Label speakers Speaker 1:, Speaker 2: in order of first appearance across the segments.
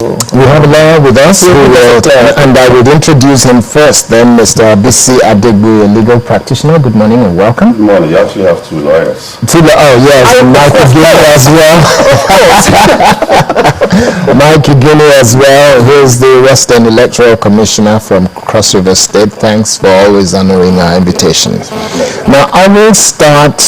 Speaker 1: We have a lawyer with us, and I would introduce him first, then Mr. B.C. Adegbu, a legal practitioner. Good morning and welcome.
Speaker 2: Good morning. You actually have two lawyers.
Speaker 1: Mike Igini as well. Mike Igini as well, who is the Western Electoral Commissioner from Cross River State. Thanks for always honoring our invitation. Now, I will start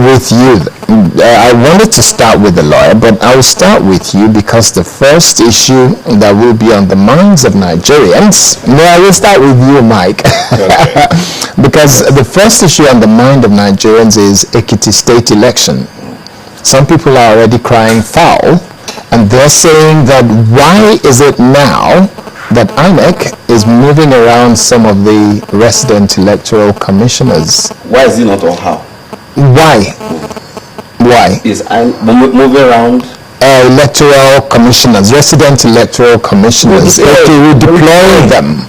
Speaker 1: with you. I wanted to start with the lawyer, but I will start with you because the first issue that will be on the minds of Nigerians, I will start with you, Mike, because the first issue on the mind of Nigerians is Ekiti state election. Some people are already crying foul, and they're saying that why is it now that INEC is moving around some of the resident electoral commissioners?
Speaker 2: Why is it not or how?
Speaker 1: Why?
Speaker 2: Is moving around
Speaker 1: electoral commissioners, resident electoral commissioners, we deploy them.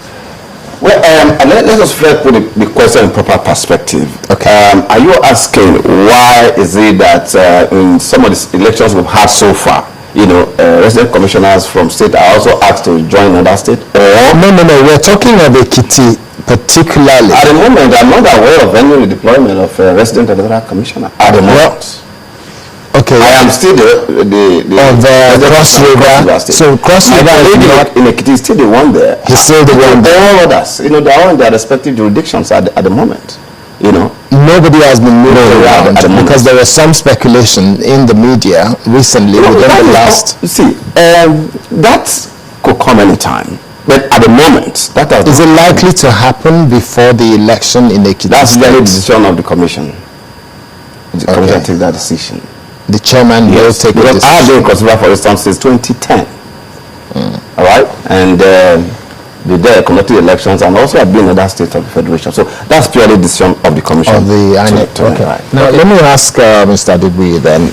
Speaker 2: Well, let us first put the question in proper perspective.
Speaker 1: Okay.
Speaker 2: Are you asking why is it that in some of the elections we've had so far, resident commissioners from state are also asked to join another state? Or
Speaker 1: No. We're talking of Ekiti particularly.
Speaker 2: At the moment, I'm not aware of any redeployment of resident electoral commissioner. At the moment.
Speaker 1: Okay.
Speaker 2: I am still the
Speaker 1: Cross River. So Cross River
Speaker 2: in Ekiti is still the one there.
Speaker 1: He's still the one there.
Speaker 2: All others, they are in their respective jurisdictions at the moment.
Speaker 1: Nobody has been moved around because there was some speculation in the media recently within the last.
Speaker 2: That could come anytime. But at the moment,
Speaker 1: is it likely to happen before the election in Ekiti?
Speaker 2: That's the decision of the commission. The commission take that decision.
Speaker 1: The chairman will take the decision.
Speaker 2: I have been considered, for instance, since 2010. All right, and they conducted elections, and also have been in other states of the federation. So that's purely the decision of the commission.
Speaker 1: Of the INEC. Okay. Now let me ask Mr. Adegbu then.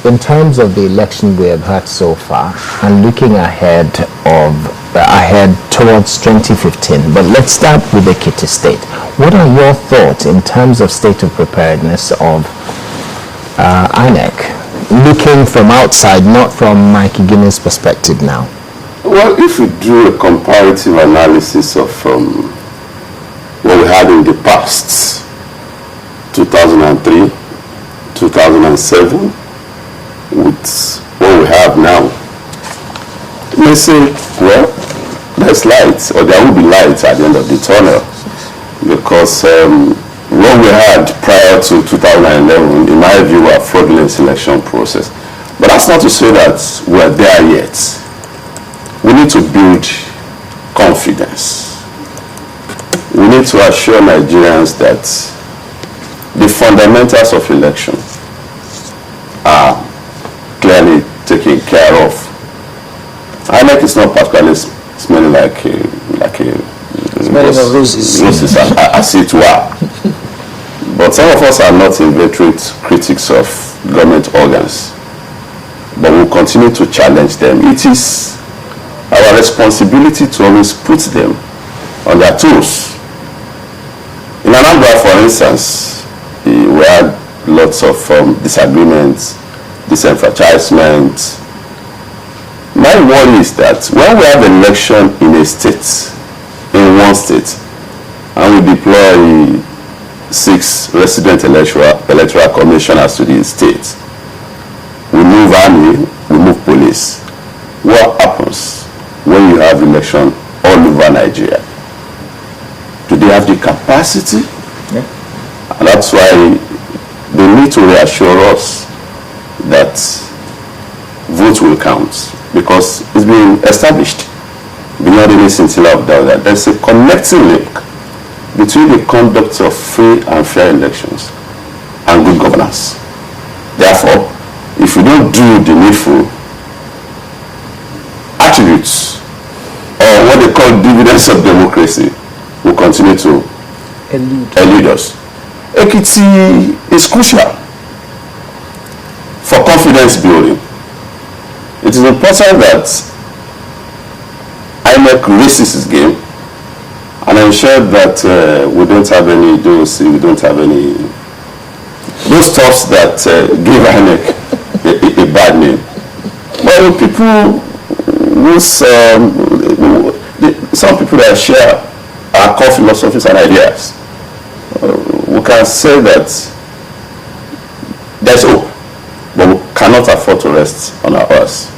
Speaker 1: In terms of the election we have had so far, and looking ahead towards 2015, but let's start with the Ekiti State. What are your thoughts in terms of state of preparedness of INEC, looking from outside, not from Mike Igini's perspective now?
Speaker 3: Well, if we do a comparative analysis of what we had in the past, 2003, 2007, with what we have now, we say, well, there's light, or there will be light at the end of the tunnel, because what we had prior to 2011, in my view, were fraudulent selection process. But that's not to say that we're there yet. We need to build confidence. We need to assure Nigerians that the fundamentals of election are clearly taken care of. INEC is not particularly smelling like roses, as it were. But some of us are not inveterate critics of government organs, but we'll continue to challenge them. It is our responsibility to always put them on their toes. In Anambra, for instance, we had lots of disagreements, disenfranchisement. My worry is that when we have an election in a state, in one state, and we deploy 6 resident electoral commissioners to the state, we move army, we move police. What happens when you have election all over Nigeria? Do they have the capacity? Yeah. And that's why they need to reassure us that votes will count, because it's been established beyond any scintilla of doubt that there's a connecting link between the conduct of free and fair elections and good governance. Therefore, if we don't do the needful attributes, or what they call dividends of democracy, will continue to elude us. Ekiti is crucial for confidence building. It is important that INEC races its game and ensure that we don't have any those stuffs that give INEC a bad name. But people some people that share our core philosophies and ideas, we can say that there's hope, but we cannot afford to rest on our horse.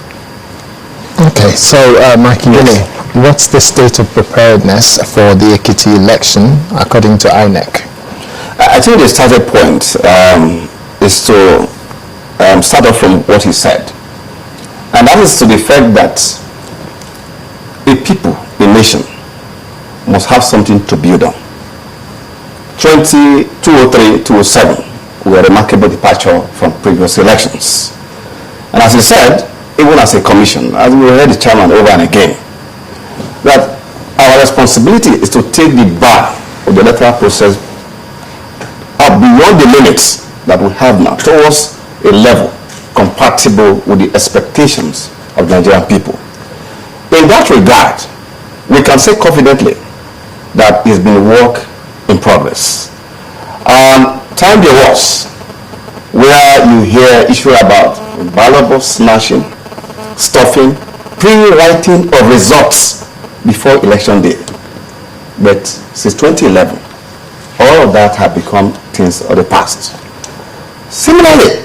Speaker 1: Okay, so Mike Igile, what's the state of preparedness for the Ekiti election according to INEC?
Speaker 2: I think the starting point is to start off from what he said. And that is to the fact that a people, a nation, must have something to build on. 2003, 2007 were a remarkable departure from previous elections. And as he said, even as a commission, as we heard the chairman over and again, that our responsibility is to take the bar of the electoral process up beyond the limits that we have now towards a level compatible with the expectations of the Nigerian people. In that regard, we can say confidently that it's been a work in progress. Time there was where you hear issue about valuable snatching, stuffing, pre-writing of results before election day. But since 2011, all of that have become things of the past. Similarly,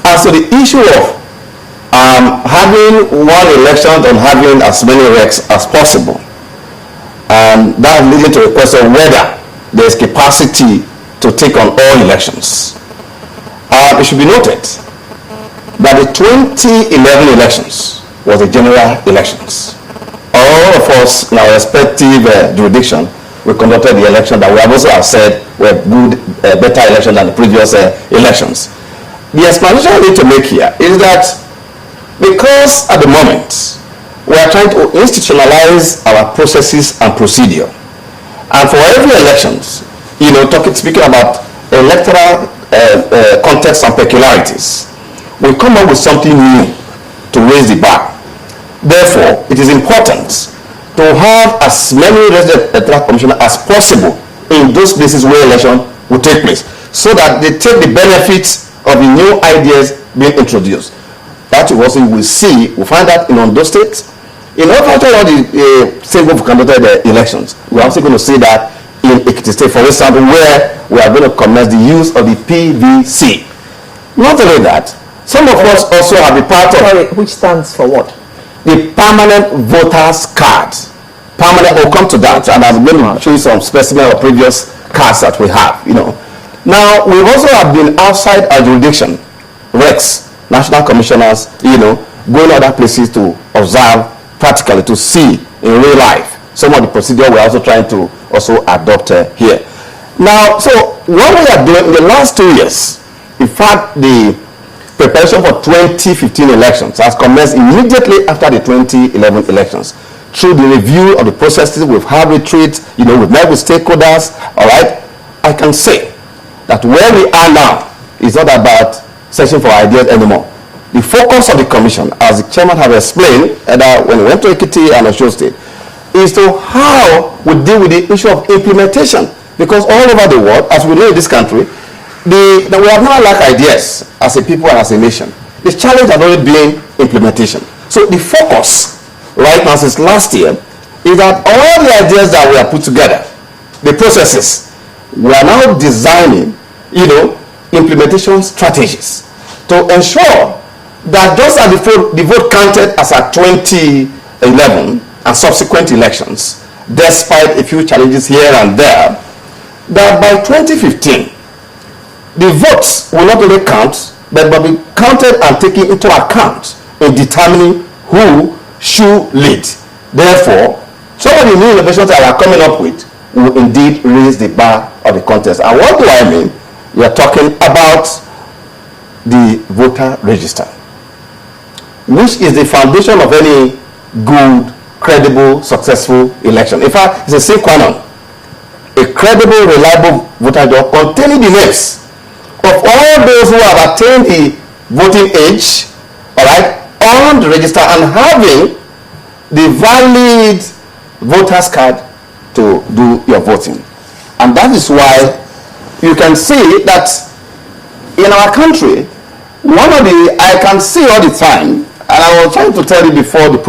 Speaker 2: as to the issue of having one election and having as many recs as possible, that leads to the question whether there is capacity to take on all elections. It should be noted that the 2011 elections was the general elections. All of us in our respective jurisdiction, we conducted the election that we have also have said were good, better elections than the previous elections. The explanation I need to make here is that because at the moment we are trying to institutionalize our processes and procedure, and for every elections, speaking about electoral context and peculiarities, we come up with something new to raise the bar. Therefore, it is important to have as many resident electoral commissioners as possible in those places where election will take place, so that they take the benefits of the new ideas being introduced. That is also we see, we find that in Ondo State, in all the state where we conducted the elections, we're also going to see that in Ekiti State, for example, where we are going to commence the use of the PVC. Not only that, some of us also have the part of...
Speaker 4: Sorry, which stands for what?
Speaker 2: The permanent voters card. Permanent, we'll come to that, and I'm going to show you some specimen of previous cards that we have, Now, we also have been outside our jurisdiction, RECs, national commissioners, going other places to observe practically, to see in real life some of the procedure we're also trying to also adopt here. Now, so what we are doing in the last 2 years, in fact, the preparation for 2015 elections has commenced immediately after the 2011 elections. Through the review of the processes, we've had retreats, we've met with stakeholders, all right? I can say that where we are now is not about searching for ideas anymore. The focus of the commission, as the chairman has explained, that when we went to Ekiti and Osho State, is to how we deal with the issue of implementation. Because all over the world, as we know in this country, we have not lacked ideas as a people and as a nation. The challenge has always been implementation. So the focus right now since last year is that all the ideas that we have put together, the processes, we are now designing, implementation strategies to ensure that just as the vote counted as at 2011 and subsequent elections, despite a few challenges here and there, that by 2015, the votes will not only count, but will be counted and taken into account in determining who should lead. Therefore, some of the new innovations that we are coming up with will indeed raise the bar of the contest. And what do I mean? We are talking about the voter register, which is the foundation of any good, credible, successful election. In fact, it's a sine qua non. A credible, reliable voter register containing the names of all those who have attained the voting age, all right, on the register and having the valid voter's card to do your voting. And that is why you can see that in our country, I can see all the time And I was trying to tell you before the